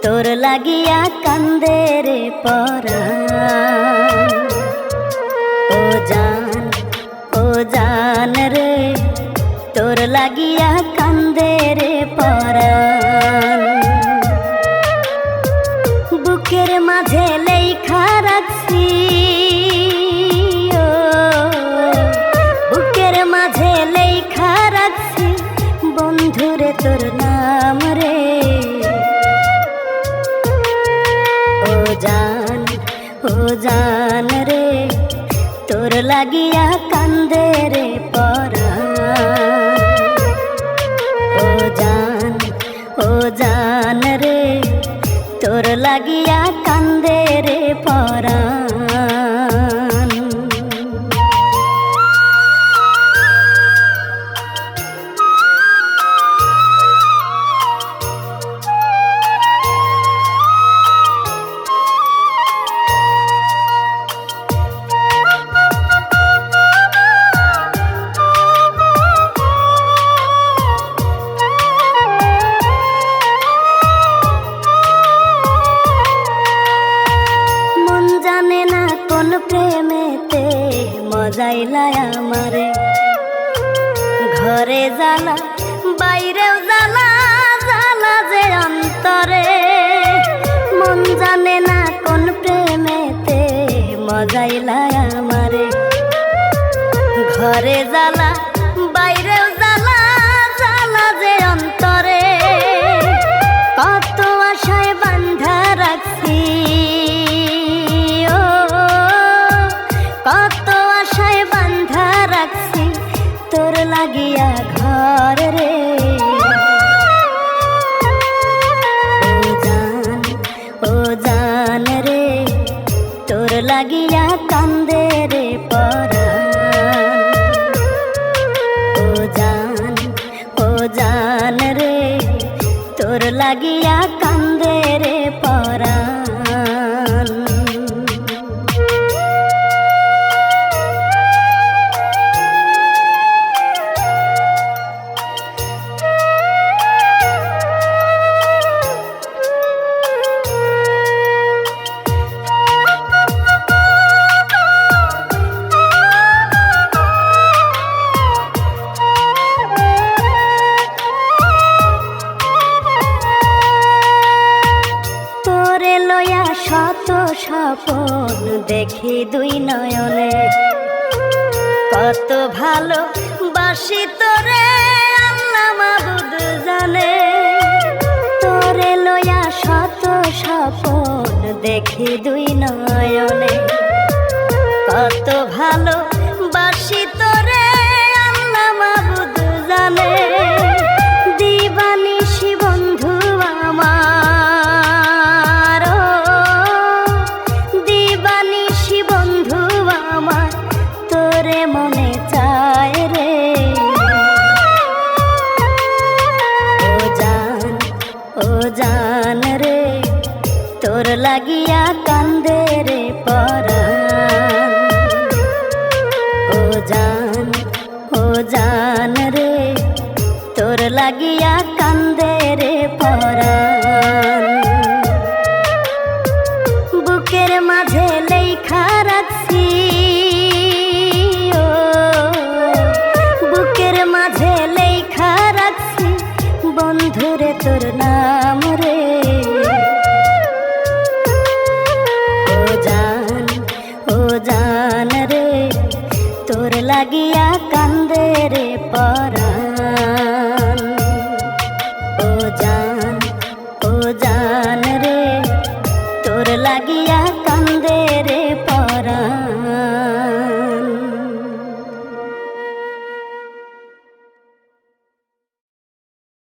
তোর লাগিয়া কান্দে রে পরাণ। ও জান রে তোর লাগিয়া কান্দে রে পরাণ। বুকের মাঝে লেখা রাখছি, বুকের মাঝে লেখা রাখছি বন্ধুরে তোর নাম রে। ও জান রে তোর লাগিয়া কান্দে রে পরাণ। ও জান রে তোর লাগিয়া কান্দে রে পরাণ। জানে না কোন প্রেমেতে মজাইলা আমারে, ঘরে জ্বালা বাইরেও জ্বালা, জ্বালা যে অন্তরে। মন জানে না কোন প্রেমেতে মজাইলা আমারে, ঘরে জ্বালা বাইরেও জ্বালা, জ্বালা যে অন্তরে। কত আশায় বান্ধা রাখছি, কত আশায় বান্ধা রাখছি তোর লাগিয়া ঘর রে। ও জান রে তোর লাগিয়া কান্দে রে পরাণ। ও জান রে তোর লাগিয়া কান্দে রে পরাণ। শত স্বপন দেখি দুই নয়নে, কত ভালো বাসি তোরে আল্লাহ মাবুদ জানে। তোরে লয়া শত স্বপন দেখি দুই নয়নে, কত ভালো বাসি তোরে আল্লাহ মাবুদ জানে। দিবানিশি বন্ধু আমার, দিবানিশি বন্ধু আমার তোরে মনে চায় রে। ও জান রে তোর লাগিয়া কান্দে রে পরাণ। ও জান রে তোর লাগিয়া কান্দে রে পরাণ। বুকের মাঝে লেখা রাখছি, বুকের মাঝে লেখা রাখছি বন্ধুরে তোর নাম রে। ও জান রে তোর লাগিয়া কান্দে রে পরাণ। ও জান রে তোর লাগিয়া